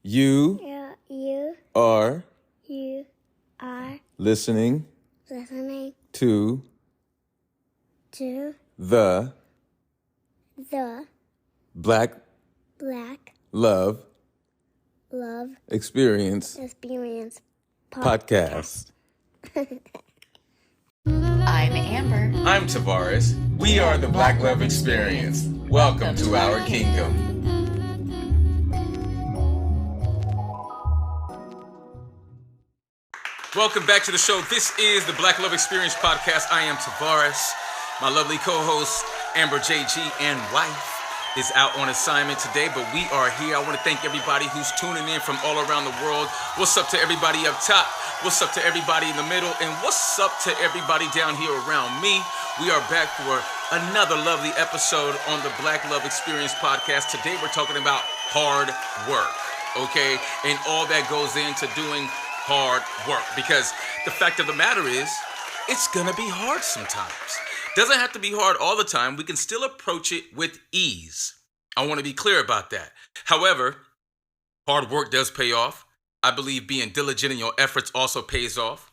You You are you are listening listening to to the the Black Black Love Love Experience Experience Podcast. I'm Amber. I'm Tavares. We are the Black Love Experience. Welcome to our kingdom. Welcome back to the show. This is the Black Love Experience Podcast. I am Tavares. My lovely co-host, Amber JG, and wife is out on assignment today, but we are here. I want to thank everybody who's tuning in from all around the world. What's up to everybody up top? What's up to everybody in the middle? And what's up to everybody down here around me? We are back for another lovely episode on the Black Love Experience Podcast. Today we're talking about hard work, okay? And all that goes into doing hard work, because the fact of the matter is, it's gonna be hard sometimes. Doesn't have to be hard all the time. We can still approach it with ease. I want to be clear about that. However, hard work does pay off. I believe being diligent in your efforts also pays off.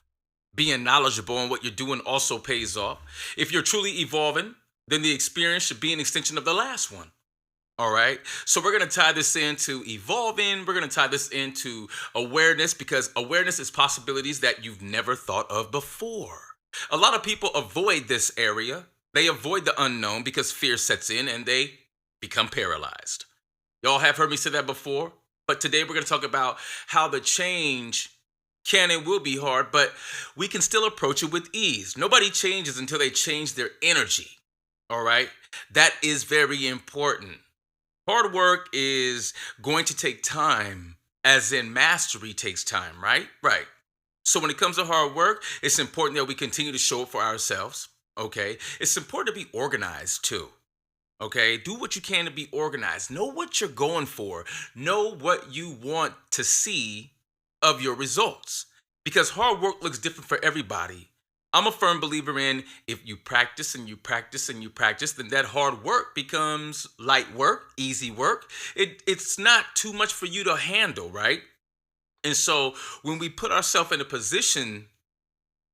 Being knowledgeable in what you're doing also pays off. If you're truly evolving, then the experience should be an extension of the last one. All right. So we're going to tie this into evolving. We're going to tie this into awareness, because awareness is possibilities that you've never thought of before. A lot of people avoid this area. They avoid the unknown because fear sets in and they become paralyzed. Y'all have heard me say that before, but today we're going to talk about how the change can and will be hard, but we can still approach it with ease. Nobody changes until they change their energy. All right. That is very important. Hard work is going to take time, as in mastery takes time, right? Right. So when it comes to hard work, it's important that we continue to show up for ourselves, okay? It's important to be organized too, okay? Do what you can to be organized. Know what you're going for. Know what you want to see of your results, because hard work looks different for everybody. I'm a firm believer in, if you practice and you practice and you practice, then that hard work becomes light work, easy work. It's not too much for you to handle, right? And so when we put ourselves in a position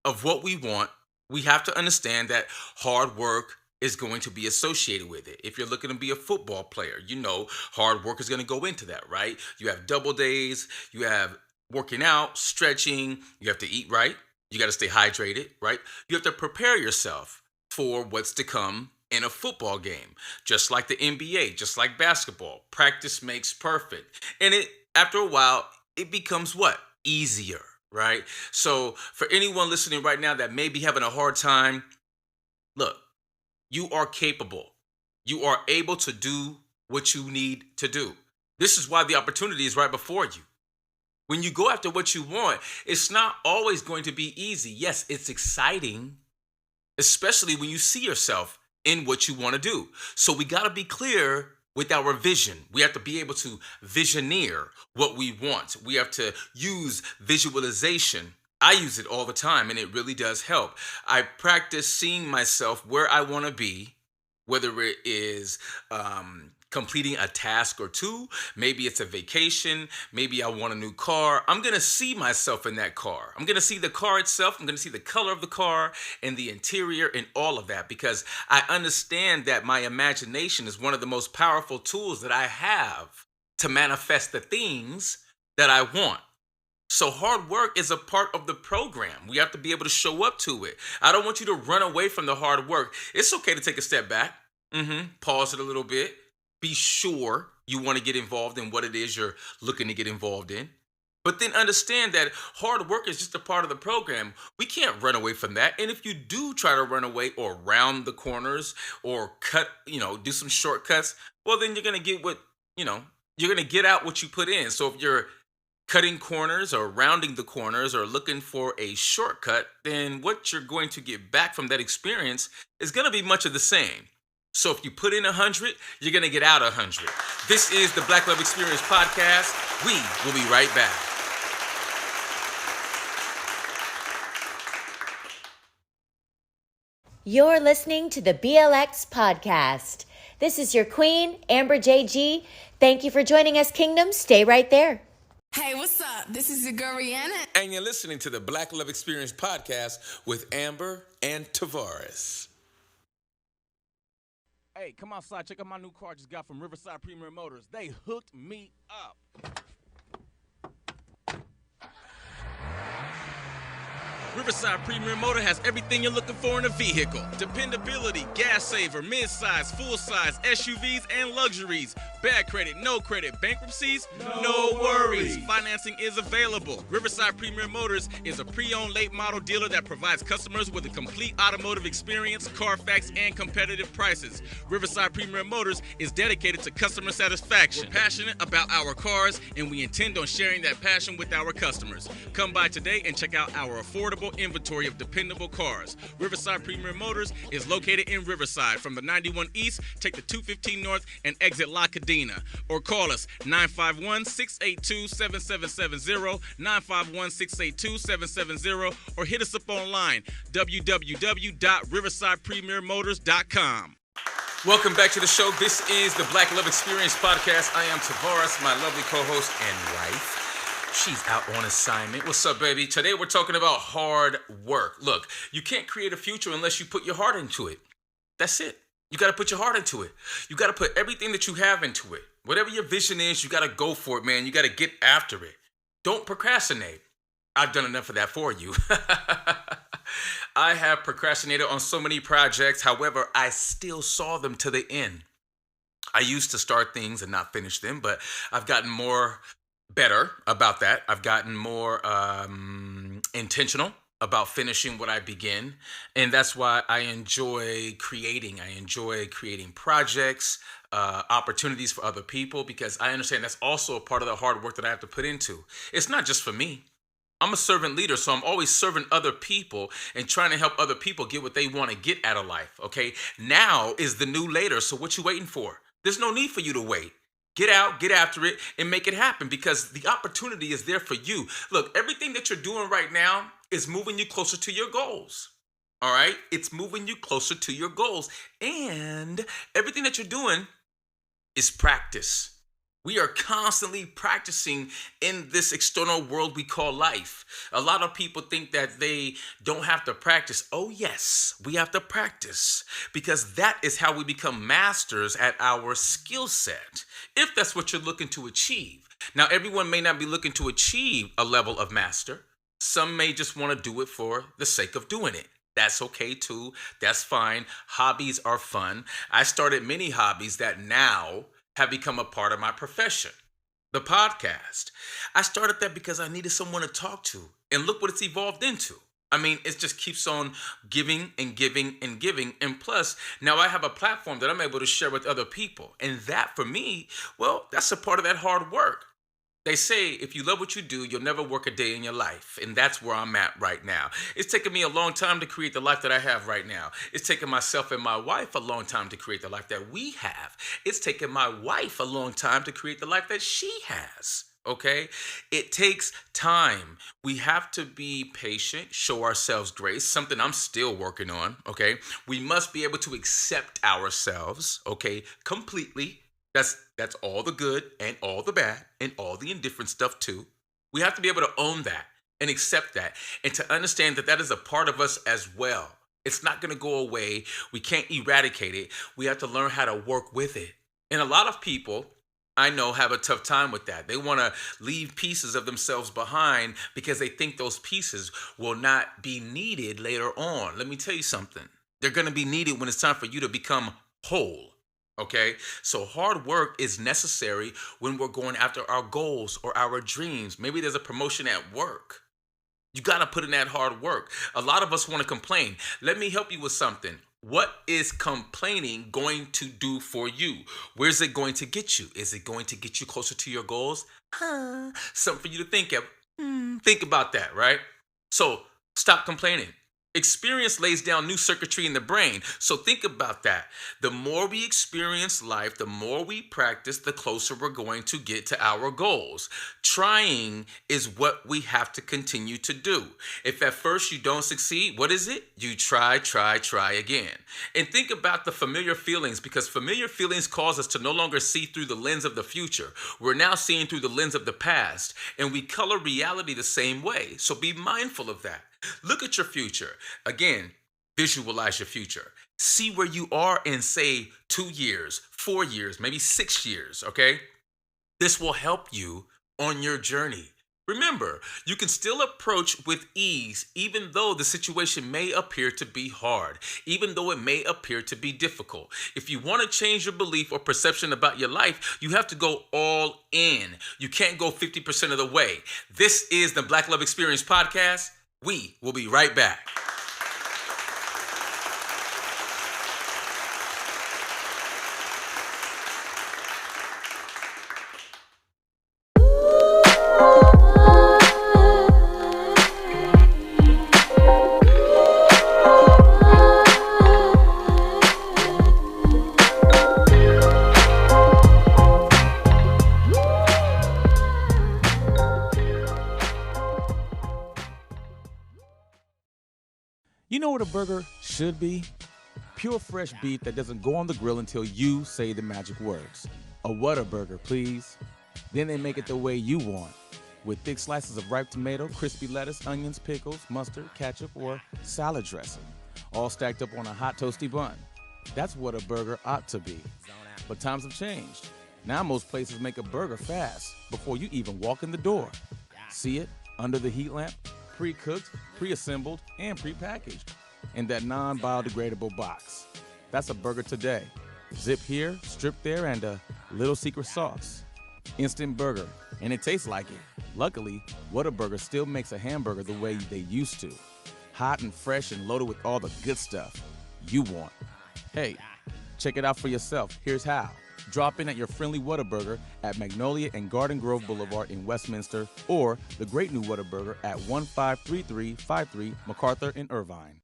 of what we want, we have to understand that hard work is going to be associated with it. If you're looking to be a football player, you know hard work is going to go into that, right? You have double days, you have working out, stretching, you have to eat right. You got to stay hydrated, right? You have to prepare yourself for what's to come in a football game. Just like the NBA, just like basketball, practice makes perfect. And after a while, it becomes what? Easier, right? So for anyone listening right now that may be having a hard time, look, you are capable. You are able to do what you need to do. This is why the opportunity is right before you. When you go after what you want, it's not always going to be easy. Yes, it's exciting, especially when you see yourself in what you want to do. So we got to be clear with our vision. We have to be able to visioneer what we want. We have to use visualization. I use it all the time, and it really does help. I practice seeing myself where I want to be, whether it is completing a task or two, maybe it's a vacation, maybe I want a new car. I'm going to see myself in that car. I'm going to see the car itself. I'm going to see the color of the car and the interior and all of that, because I understand that my imagination is one of the most powerful tools that I have to manifest the things that I want. So hard work is a part of the program. We have to be able to show up to it. I don't want you to run away from the hard work. It's okay to take a step back. Pause it a little bit. Be sure you want to get involved in what it is you're looking to get involved in. But then understand that hard work is just a part of the program. We can't run away from that. And if you do try to run away or round the corners or cut, do some shortcuts, well, then you're going to get you're going to get out what you put in. So if you're cutting corners or rounding the corners or looking for a shortcut, then what you're going to get back from that experience is going to be much of the same. So if you put in 100, you're going to get out 100. This is the Black Love Experience Podcast. We will be right back. You're listening to the BLX Podcast. This is your queen, Amber JG. Thank you for joining us, Kingdom. Stay right there. Hey, what's up? This is your girl Rihanna. And you're listening to the Black Love Experience podcast with Amber and Tavares. Hey, come outside. Check out my new car I just got from Riverside Premier Motors. They hooked me up. Riverside Premier Motor has everything you're looking for in a vehicle. Dependability, gas saver, mid-size, full-size, SUVs, and luxuries. Bad credit, no credit, bankruptcies, no worries. Financing is available. Riverside Premier Motors is a pre-owned late model dealer that provides customers with a complete automotive experience, Carfax, and competitive prices. Riverside Premier Motors is dedicated to customer satisfaction. We're passionate about our cars, and we intend on sharing that passion with our customers. Come by today and check out our affordable inventory of dependable cars. Riverside Premier Motors is located in Riverside. From the 91 East, take the 215 North and exit La Cadena. Or call us 951-682-7770, 951-682-770, or hit us up online, www.riversidepremiermotors.com. Welcome back to the show. This is the Black Love Experience podcast. I am Tavares, my lovely co-host and wife. She's out on assignment. What's up, baby? Today we're talking about hard work. Look, you can't create a future unless you put your heart into it. That's it. You got to put your heart into it. You got to put everything that you have into it. Whatever your vision is, you got to go for it, man. You got to get after it. Don't procrastinate. I've done enough of that for you. I have procrastinated on so many projects. However, I still saw them to the end. I used to start things and not finish them, but I've gotten better about that. I've gotten more intentional about finishing what I begin. And that's why I enjoy creating. I enjoy creating projects, opportunities for other people, because I understand that's also a part of the hard work that I have to put into. It's not just for me. I'm a servant leader, so I'm always serving other people and trying to help other people get what they want to get out of life, okay? Now is the new later, so what you waiting for? There's no need for you to wait. Get out, get after it, and make it happen, because the opportunity is there for you. Look, everything that you're doing right now is moving you closer to your goals. All right? It's moving you closer to your goals. And everything that you're doing is practice. We are constantly practicing in this external world we call life. A lot of people think that they don't have to practice. Oh, yes, we have to practice, because that is how we become masters at our skill set, if that's what you're looking to achieve. Now, everyone may not be looking to achieve a level of master. Some may just want to do it for the sake of doing it. That's okay too. That's fine. Hobbies are fun. I started many hobbies that now have become a part of my profession. The podcast. I started that because I needed someone to talk to. And look what it's evolved into. I mean, it just keeps on giving and giving and giving. And plus, now I have a platform that I'm able to share with other people. And that, for me, well, that's a part of that hard work. They say if you love what you do, you'll never work a day in your life. And that's where I'm at right now. It's taken me a long time to create the life that I have right now. It's taken myself and my wife a long time to create the life that we have. It's taken my wife a long time to create the life that she has. Okay? It takes time. We have to be patient, show ourselves grace, something I'm still working on. Okay? We must be able to accept ourselves, okay, completely. That's all the good and all the bad and all the indifferent stuff too. We have to be able to own that and accept that, and to understand that that is a part of us as well. It's not going to go away. We can't eradicate it. We have to learn how to work with it. And a lot of people I know have a tough time with that. They want to leave pieces of themselves behind because they think those pieces will not be needed later on. Let me tell you something. They're going to be needed when it's time for you to become whole. Okay, so hard work is necessary when we're going after our goals or our dreams. Maybe there's a promotion at work. You got to put in that hard work. A lot of us want to complain. Let me help you with something. What is complaining going to do for you? Where's it going to get you? Is it going to get you closer to your goals? Something for you to think of. Think about that, right? So stop complaining. Experience lays down new circuitry in the brain. So think about that. The more we experience life, the more we practice, the closer we're going to get to our goals. Trying is what we have to continue to do. If at first you don't succeed, what is it? You try again. And think about the familiar feelings, because familiar feelings cause us to no longer see through the lens of the future. We're now seeing through the lens of the past, and we color reality the same way. So be mindful of that. Look at your future. Again, visualize your future. See where you are in, say, 2 years, 4 years, maybe 6 years, okay? This will help you on your journey. Remember, you can still approach with ease, even though the situation may appear to be hard, even though it may appear to be difficult. If you want to change your belief or perception about your life, you have to go all in. You can't go 50% of the way. This is the Black Love Experience Podcast. We will be right back. You know what a burger should be? Pure fresh beef that doesn't go on the grill until you say the magic words. A Whataburger, please. Then they make it the way you want, with thick slices of ripe tomato, crispy lettuce, onions, pickles, mustard, ketchup, or salad dressing, all stacked up on a hot toasty bun. That's what a burger ought to be. But times have changed. Now most places make a burger fast before you even walk in the door. See it under the heat lamp? Pre-cooked, pre-assembled, and pre-packaged in that non-biodegradable box. That's a burger today. Zip here, strip there, and a little secret sauce. Instant burger, and it tastes like it. Luckily, Whataburger still makes a hamburger the way they used to. Hot and fresh and loaded with all the good stuff you want. Hey, check it out for yourself. Here's how. Drop in at your friendly Whataburger at Magnolia and Garden Grove Boulevard in Westminster, or the great new Whataburger at 153353 MacArthur in Irvine.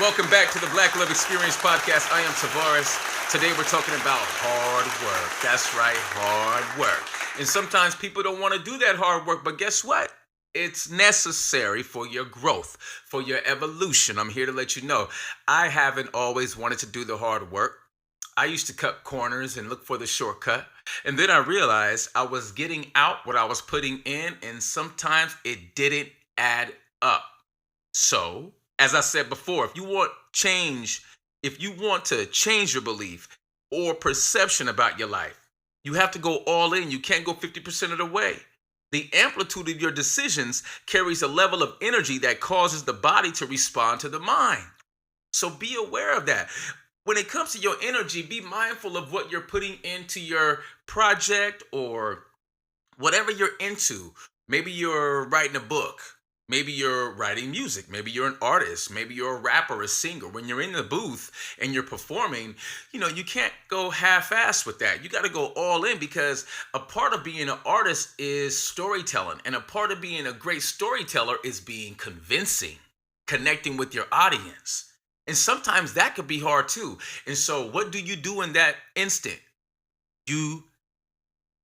Welcome back to the Black Love Experience Podcast. I am Tavares. Today we're talking about hard work. That's right, hard work. And sometimes people don't want to do that hard work, but guess what? It's necessary for your growth, for your evolution. I'm here to let you know, I haven't always wanted to do the hard work. I used to cut corners and look for the shortcut. And then I realized I was getting out what I was putting in, and sometimes it didn't add up. So, as I said before, if you want to change your belief or perception about your life, you have to go all in. You can't go 50% of the way. The amplitude of your decisions carries a level of energy that causes the body to respond to the mind. So be aware of that. When it comes to your energy, be mindful of what you're putting into your project or whatever you're into. Maybe you're writing a book. Maybe you're writing music. Maybe you're an artist. Maybe you're a rapper, a singer. When you're in the booth and you're performing, you can't go half-assed with that. You got to go all in, because a part of being an artist is storytelling. And a part of being a great storyteller is being convincing, connecting with your audience. And sometimes that could be hard too. And so what do you do in that instant? You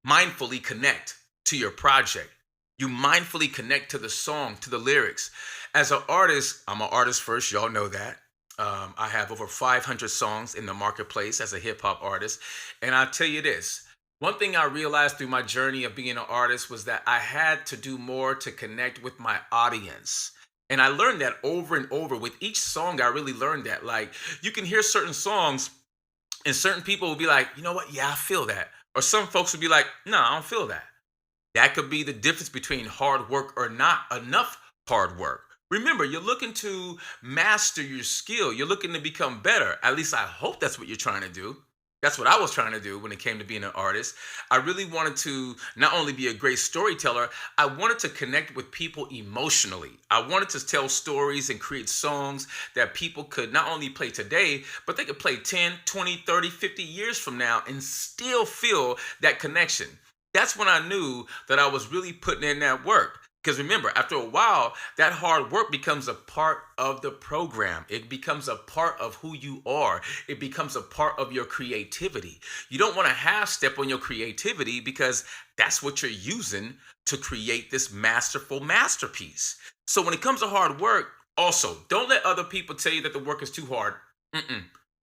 mindfully connect to your project. You mindfully connect to the song, to the lyrics. As an artist, I'm an artist first. Y'all know that. I have over 500 songs in the marketplace as a hip hop artist. And I'll tell you this. One thing I realized through my journey of being an artist was that I had to do more to connect with my audience. And I learned that over and over. With each song, I really learned that. Like, you can hear certain songs and certain people will be like, you know what? Yeah, I feel that. Or some folks will be like, no, I don't feel that. That could be the difference between hard work or not enough hard work. Remember, you're looking to master your skill. You're looking to become better. At least I hope that's what you're trying to do. That's what I was trying to do when it came to being an artist. I really wanted to not only be a great storyteller, I wanted to connect with people emotionally. I wanted to tell stories and create songs that people could not only play today, but they could play 10, 20, 30, 50 years from now and still feel that connection. That's when I knew that I was really putting in that work. Because remember, after a while, that hard work becomes a part of the program. It becomes a part of who you are. It becomes a part of your creativity. You don't want to half step on your creativity because that's what you're using to create this masterful masterpiece. So when it comes to hard work, also, don't let other people tell you that the work is too hard.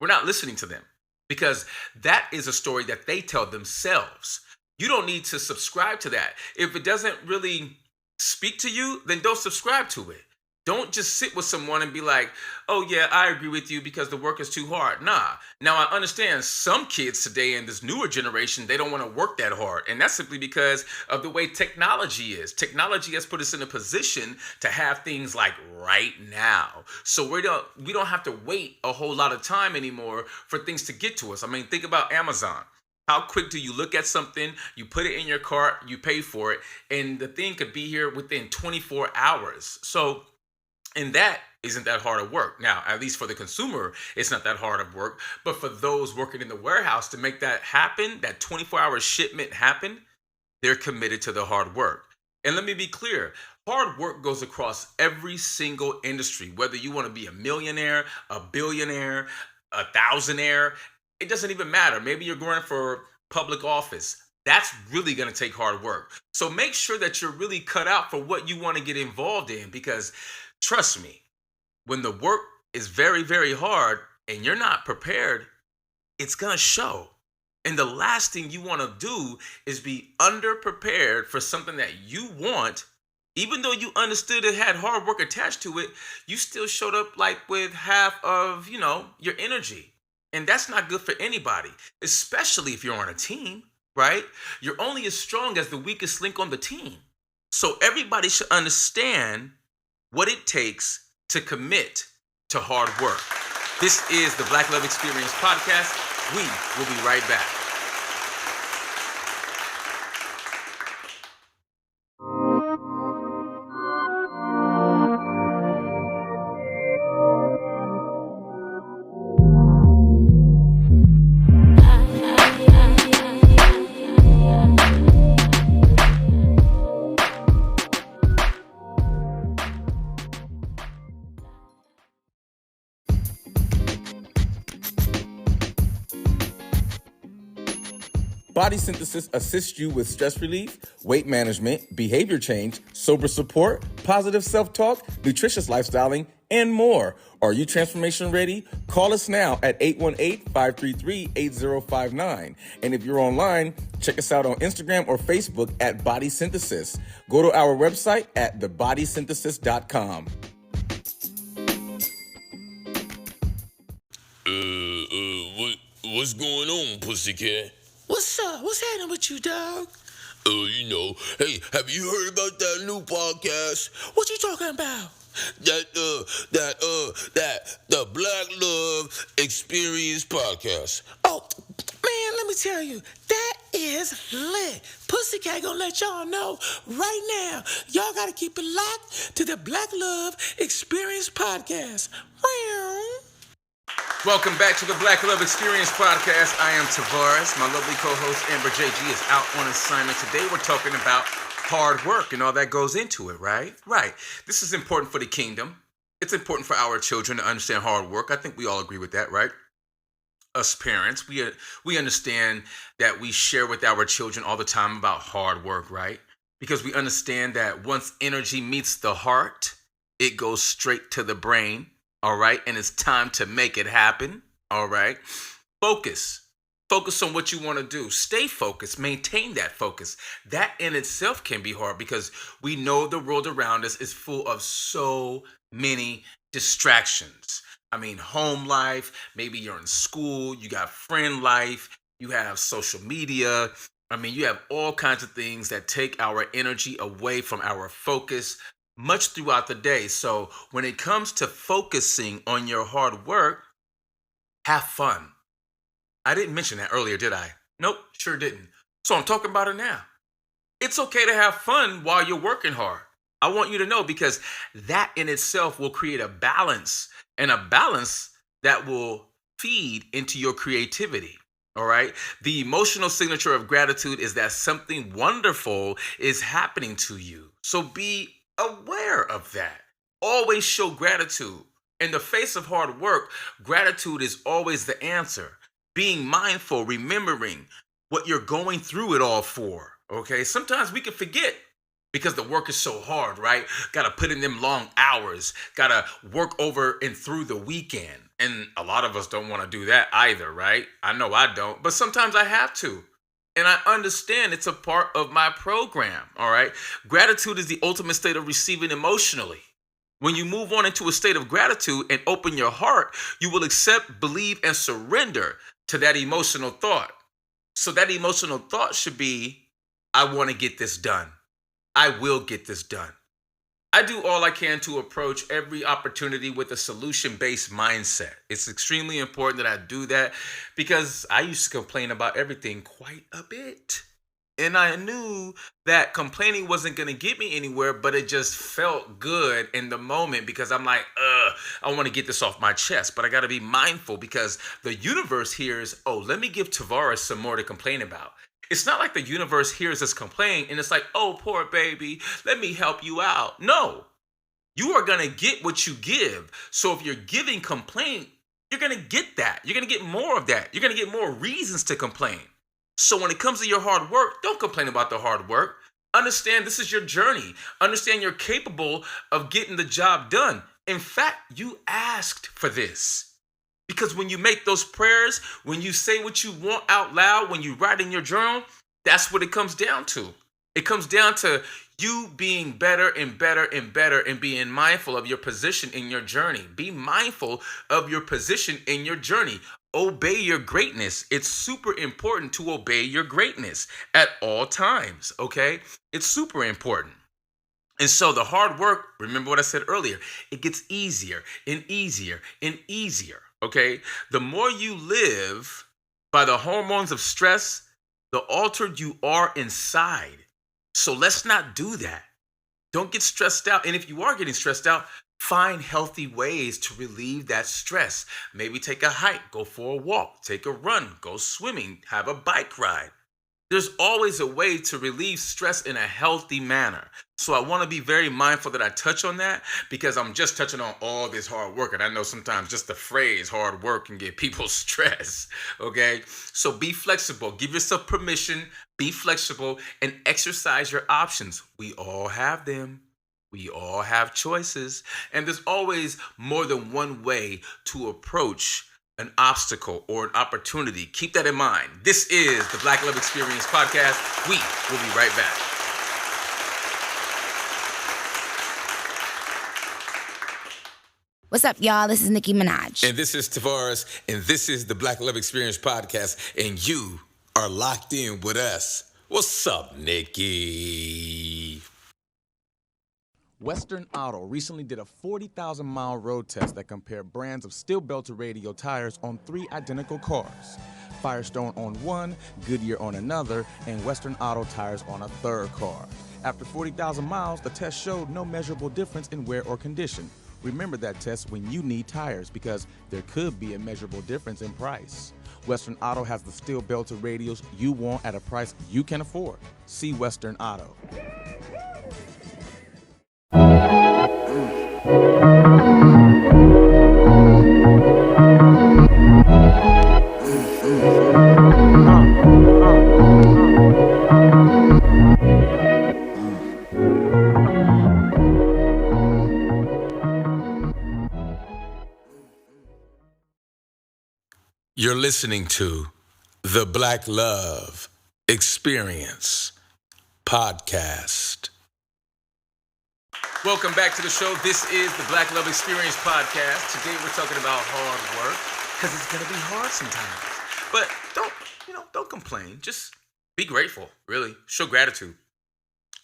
We're not listening to them because that is a story that they tell themselves. You don't need to subscribe to that. If it doesn't really speak to you, then don't subscribe to it. Don't just sit with someone and be like, oh yeah, I agree with you because the work is too hard. Nah. Now I understand some kids today in this newer generation, they don't want to work that hard. And that's simply because of the way technology is. Technology has put us in a position to have things like right now. So we don't have to wait a whole lot of time anymore for things to get to us. I mean, think about Amazon. How quick do you look at something, you put it in your cart, you pay for it, and the thing could be here within 24 hours. So, and that isn't that hard of work. Now, at least for the consumer, it's not that hard of work. But for those working in the warehouse to make that happen, that 24-hour shipment happen, they're committed to the hard work. And let me be clear, hard work goes across every single industry, whether you want to be a millionaire, a billionaire, a thousandaire. It doesn't even matter. Maybe you're going for public office. That's really going to take hard work. So make sure that you're really cut out for what you want to get involved in because trust me, when the work is very, very hard and you're not prepared, it's going to show. And the last thing you want to do is be underprepared for something that you want. Even though you understood it had hard work attached to it, you still showed up like with half of, your energy. And that's not good for anybody, especially if you're on a team, right? You're only as strong as the weakest link on the team. So everybody should understand what it takes to commit to hard work. This is the Black Love Experience podcast. We will be right back. Body Synthesis assists you with stress relief, weight management, behavior change, sober support, positive self-talk, nutritious lifestyling, and more. Are you transformation ready? Call us now at 818-533-8059. And if you're online, check us out on Instagram or Facebook at Body Synthesis. Go to our website at thebodysynthesis.com. What's going on, pussycat? What's up? What's happening with you, dog? Hey, have you heard about that new podcast? What you talking about? The Black Love Experience podcast. Oh, man, let me tell you, that is lit. Pussycat gonna let y'all know right now. Y'all gotta keep it locked to the Black Love Experience podcast. Welcome back to the Black Love Experience podcast. I am Tavares. My lovely co-host Amber JG is out on assignment. Today we're talking about hard work and all that goes into it, right? Right. This is important for the kingdom. It's important for our children to understand hard work. I think we all agree with that, right? Us parents, we understand that we share with our children all the time about hard work, right? Because we understand that once energy meets the heart, it goes straight to the brain. All right. And it's time to make it happen. All right. Focus on what you want to do. Stay focused. Maintain that focus. That in itself can be hard because we know the world around us is full of so many distractions. I mean, home life, maybe you're in school, you got friend life, you have social media. I mean, you have all kinds of things that take our energy away from our focus much throughout the day. So when it comes to focusing on your hard work, have fun. I didn't mention that earlier, did I? Nope, sure didn't. So I'm talking about it now. It's okay to have fun while you're working hard. I want you to know, because that in itself will create a balance, and a balance that will feed into your creativity. All right. The emotional signature of gratitude is that something wonderful is happening to you. So be aware of that. Always show gratitude. In the face of hard work, gratitude is always the answer. Being mindful, remembering what you're going through it all for. Okay. Sometimes we can forget because the work is so hard, right? Got to put in them long hours, got to work over and through the weekend. And a lot of us don't want to do that either, right? I know I don't, but sometimes I have to. And I understand it's a part of my program, all right? Gratitude is the ultimate state of receiving emotionally. When you move on into a state of gratitude and open your heart, you will accept, believe, and surrender to that emotional thought. So that emotional thought should be, I want to get this done. I will get this done. I do all I can to approach every opportunity with a solution-based mindset. It's extremely important that I do that because I used to complain about everything quite a bit. And I knew that complaining wasn't going to get me anywhere, but it just felt good in the moment because I'm like, I want to get this off my chest, but I got to be mindful because the universe hears, oh, let me give Tavares some more to complain about. It's not like the universe hears us complain and it's like, oh, poor baby, let me help you out. No, you are going to get what you give. So if you're giving complaint, you're going to get that. You're going to get more of that. You're going to get more reasons to complain. So when it comes to your hard work, don't complain about the hard work. Understand this is your journey. Understand you're capable of getting the job done. In fact, you asked for this. Because when you make those prayers, when you say what you want out loud, when you write in your journal, that's what it comes down to. It comes down to you being better and better and better and being mindful of your position in your journey. Be mindful of your position in your journey. Obey your greatness. It's super important to obey your greatness at all times, okay? It's super important. And so the hard work, remember what I said earlier, it gets easier and easier and easier. Okay, the more you live by the hormones of stress, the altered you are inside. So let's not do that. Don't get stressed out. And if you are getting stressed out, find healthy ways to relieve that stress. Maybe take a hike, go for a walk, take a run, go swimming, have a bike ride. There's always a way to relieve stress in a healthy manner. So I want to be very mindful that I touch on that because I'm just touching on all this hard work. And I know sometimes just the phrase hard work can get people stressed. Okay. So be flexible. Give yourself permission. Be flexible and exercise your options. We all have them. We all have choices. And there's always more than one way to approach an obstacle or an opportunity. Keep that in mind. This is the Black Love Experience Podcast. We will be right back. What's up, y'all? This is Nicki Minaj. And this is Tavares, and this is the Black Love Experience Podcast, and you are locked in with us. What's up, Nikki? Western Auto recently did a 40,000-mile road test that compared brands of steel-belted radial tires on 3 identical cars. Firestone on one, Goodyear on another, and Western Auto tires on a third car. After 40,000 miles, the test showed no measurable difference in wear or condition. Remember that test when you need tires because there could be a measurable difference in price. Western Auto has the steel-belted radials you want at a price you can afford. See Western Auto. You're listening to the Black Love Experience Podcast. Welcome back to the show. This is the Black Love Experience Podcast. Today we're talking about hard work because it's going to be hard sometimes. But don't complain. Just be grateful, really. Show gratitude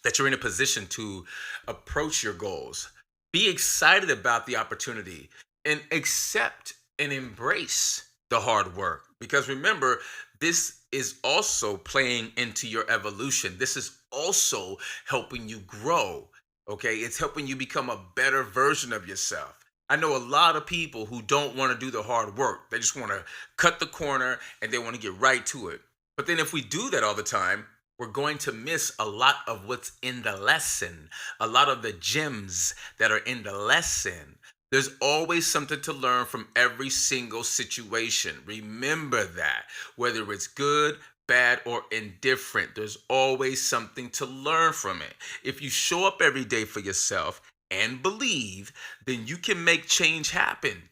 that you're in a position to approach your goals. Be excited about the opportunity and accept and embrace the hard work. Because remember, this is also playing into your evolution. This is also helping you grow. Okay, it's helping you become a better version of yourself. I know a lot of people who don't want to do the hard work. They just want to cut the corner and they want to get right to it. But then if we do that all the time, we're going to miss a lot of what's in the lesson, a lot of the gems that are in the lesson. There's always something to learn from every single situation. Remember that, whether it's good, bad, or indifferent, there's always something to learn from it. If you show up every day for yourself and believe, then you can make change happen.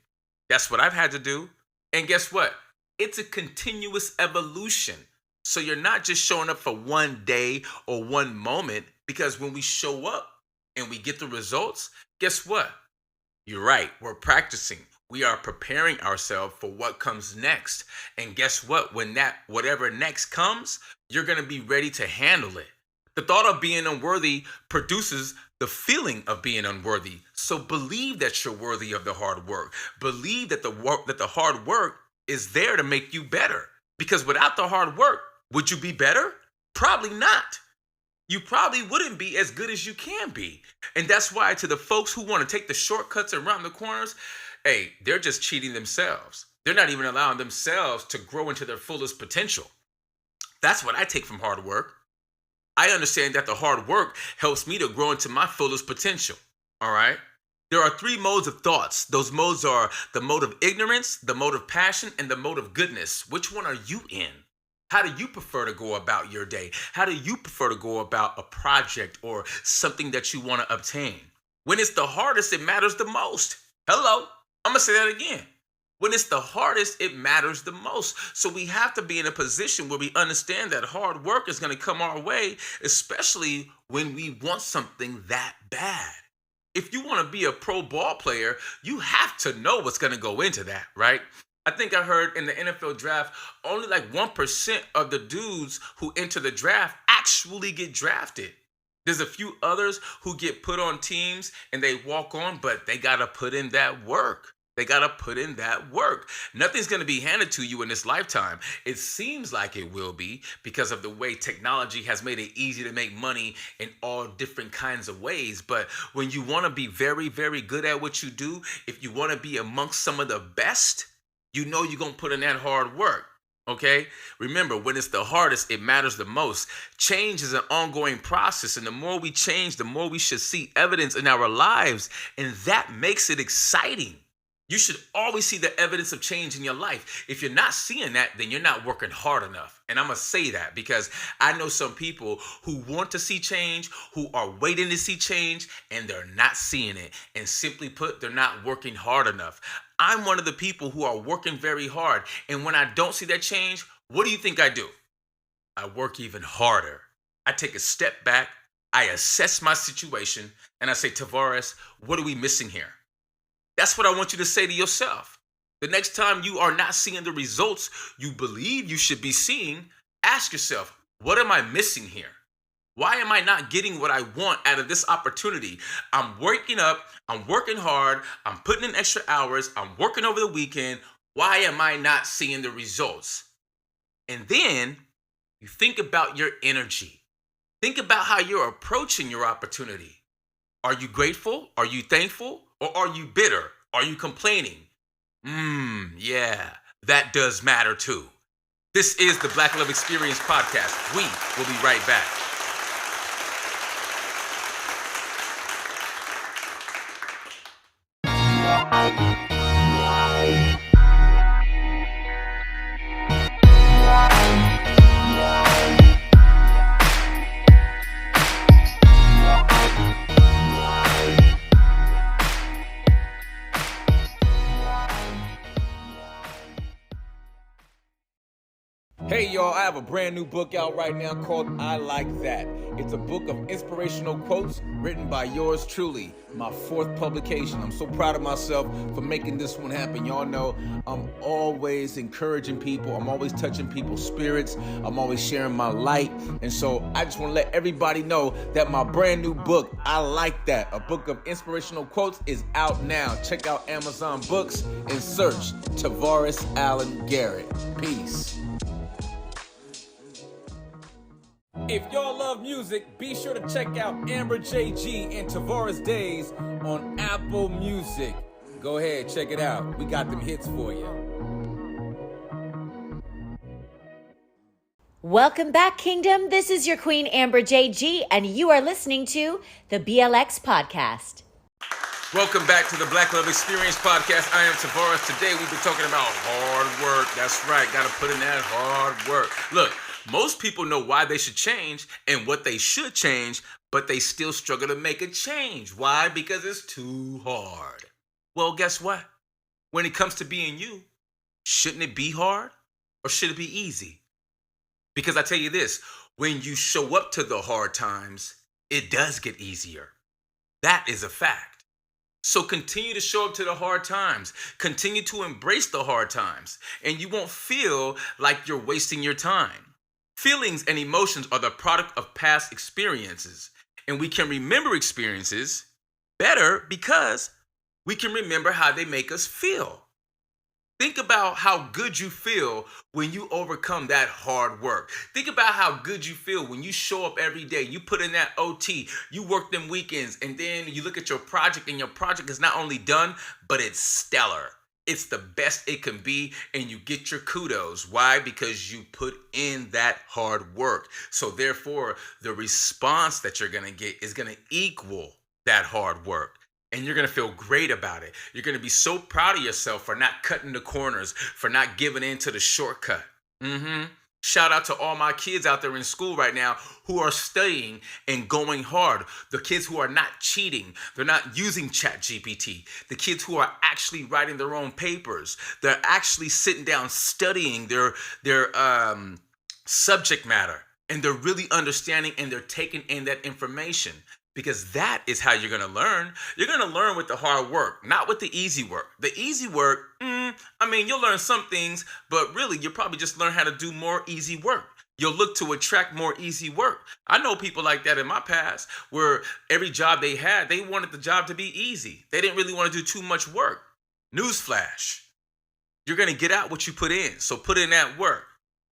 That's what I've had to do. And guess what? It's a continuous evolution. So you're not just showing up for one day or one moment, because when we show up and we get the results, guess what? You're right. We're practicing. We are preparing ourselves for what comes next. And guess what? When that whatever next comes, you're going to be ready to handle it. The thought of being unworthy produces the feeling of being unworthy. So believe that you're worthy of the hard work. Believe that the hard work is there to make you better. Because without the hard work, would you be better? Probably not. You probably wouldn't be as good as you can be. And that's why to the folks who want to take the shortcuts around the corners, hey, they're just cheating themselves. They're not even allowing themselves to grow into their fullest potential. That's what I take from hard work. I understand that the hard work helps me to grow into my fullest potential. All right? There are 3 modes of thoughts. Those modes are the mode of ignorance, the mode of passion, and the mode of goodness. Which one are you in? How do you prefer to go about your day? How do you prefer to go about a project or something that you want to obtain? When it's the hardest, it matters the most. Hello, I'm going to say that again. When it's the hardest, it matters the most. So we have to be in a position where we understand that hard work is going to come our way, especially when we want something that bad. If you want to be a pro ball player, you have to know what's going to go into that, right? I think I heard in the NFL draft, only like 1% of the dudes who enter the draft actually get drafted. There's a few others who get put on teams and they walk on, but they got to put in that work. They got to put in that work. Nothing's going to be handed to you in this lifetime. It seems like it will be because of the way technology has made it easy to make money in all different kinds of ways. But when you want to be very, very good at what you do, if you want to be amongst some of the best, you know you're going to put in that hard work, okay? Remember, when it's the hardest, it matters the most. Change is an ongoing process, and the more we change, the more we should see evidence in our lives, and that makes it exciting. You should always see the evidence of change in your life. If you're not seeing that, then you're not working hard enough. And I'm going to say that because I know some people who want to see change, who are waiting to see change, and they're not seeing it. And simply put, they're not working hard enough. I'm one of the people who are working very hard. And when I don't see that change, what do you think I do? I work even harder. I take a step back, I assess my situation, and I say, Tavares, what are we missing here? That's what I want you to say to yourself. The next time you are not seeing the results you believe you should be seeing, ask yourself, what am I missing here? Why am I not getting what I want out of this opportunity? I'm waking up, I'm working hard, I'm putting in extra hours, I'm working over the weekend. Why am I not seeing the results? And then you think about your energy. Think about how you're approaching your opportunity. Are you grateful? Are you thankful? Or are you bitter? Are you complaining? Yeah, that does matter too. This is the Black Love Experience podcast. We will be right back. Hey y'all, I have a brand new book out right now called I Like That. It's a book of inspirational quotes written by yours truly, my 4th publication. I'm so proud of myself for making this one happen. Y'all know I'm always encouraging people. I'm always touching people's spirits. I'm always sharing my light. And so I just want to let everybody know that my brand new book, I Like That, a book of inspirational quotes, is out now. Check out Amazon Books and search Tavares Allen Garrett. Peace. If y'all love music, be sure to check out Amber JG and Tavares Days on Apple Music. Go ahead, check it out. We got them hits for you. Welcome back, Kingdom. This is your queen, Amber JG, and you are listening to the BLX Podcast. Welcome back to the Black Love Experience Podcast. I am Tavares. Today we've been talking about hard work. That's right, got to put in that hard work. Look, most people know why they should change and what they should change, but they still struggle to make a change. Why? Because it's too hard. Well, guess what? When it comes to being you, shouldn't it be hard or should it be easy? Because I tell you this, when you show up to the hard times, it does get easier. That is a fact. So continue to show up to the hard times. Continue to embrace the hard times, and you won't feel like you're wasting your time. Feelings and emotions are the product of past experiences, and we can remember experiences better because we can remember how they make us feel. Think about how good you feel when you overcome that hard work. Think about how good you feel when you show up every day. You put in that OT, you work them weekends, and then you look at your project, and your project is not only done, but it's stellar. It's the best it can be, and you get your kudos. Why? Because you put in that hard work. So therefore, the response that you're going to get is going to equal that hard work. And you're going to feel great about it. You're going to be so proud of yourself for not cutting the corners, for not giving in to the shortcut. Shout out to all my kids out there in school right now who are studying and going hard. The kids who are not cheating. They're not using ChatGPT. The kids who are actually writing their own papers. They're actually sitting down studying their subject matter. And they're really understanding and they're taking in that information. Because that is how you're going to learn. You're going to learn with the hard work, not with the easy work. The easy work, you'll learn some things, but really you'll probably just learn how to do more easy work. You'll look to attract more easy work. I know people like that in my past where every job they had, they wanted the job to be easy. They didn't really want to do too much work. Newsflash, you're going to get out what you put in. So put in that work.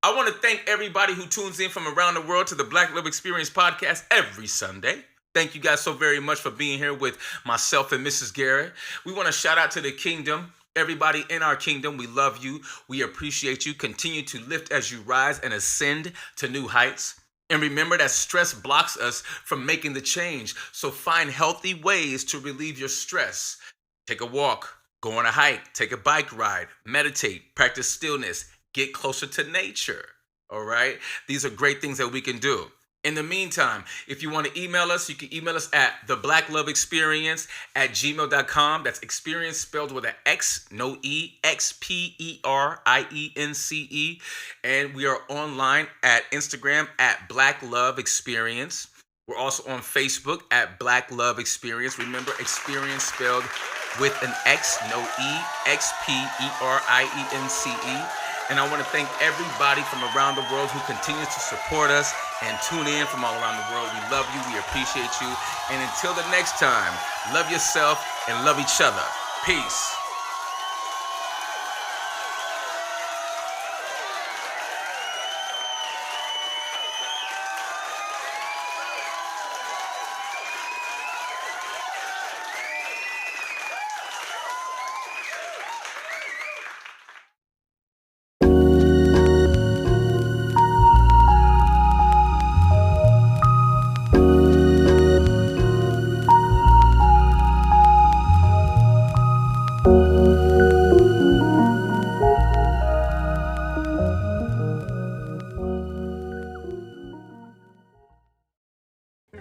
I want to thank everybody who tunes in from around the world to the Black Love Experience Podcast every Sunday. Thank you guys so very much for being here with myself and Mrs. Garrett. We want to shout out to the kingdom. Everybody in our kingdom, we love you. We appreciate you. Continue to lift as you rise and ascend to new heights. And remember that stress blocks us from making the change. So find healthy ways to relieve your stress. Take a walk, go on a hike, take a bike ride, meditate, practice stillness, get closer to nature. All right? These are great things that we can do. In the meantime, if you want to email us, you can email us at theBlackLoveExperience@gmail.com. That's experience spelled with an X, no E, XPERIENCE. And we are online at Instagram at Black Love Experience. We're also on Facebook at Black Love Experience. Remember, experience spelled with an X, no E, XPERIENCE. And I want to thank everybody from around the world who continues to support us and tune in from all around the world. We love you. We appreciate you. And until the next time, love yourself and love each other. Peace.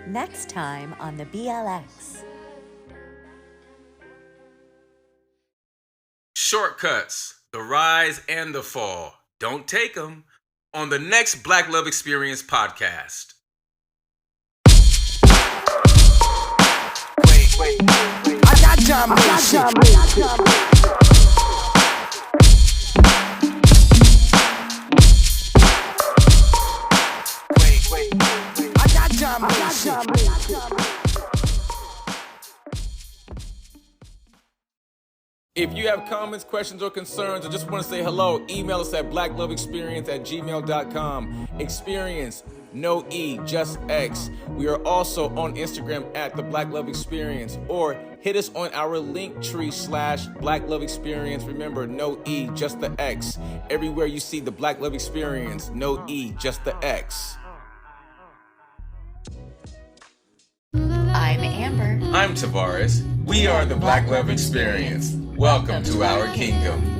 Next time on the BLX. Shortcuts, the rise and the fall. Don't take them. on the next Black Love Experience podcast. Wait. I got John Mason. If you have comments, questions, or concerns, or just want to say hello, email us at blackloveexperience@gmail.com. Experience, no E, just X. We are also on Instagram at the Black Love Experience, or hit us on our Linktree /Black Love Experience. Remember, no E, just the X. Everywhere you see the Black Love Experience, no E, just the X. I'm Amber. I'm Tavares. We are the Black Love Experience. Welcome to our kingdom.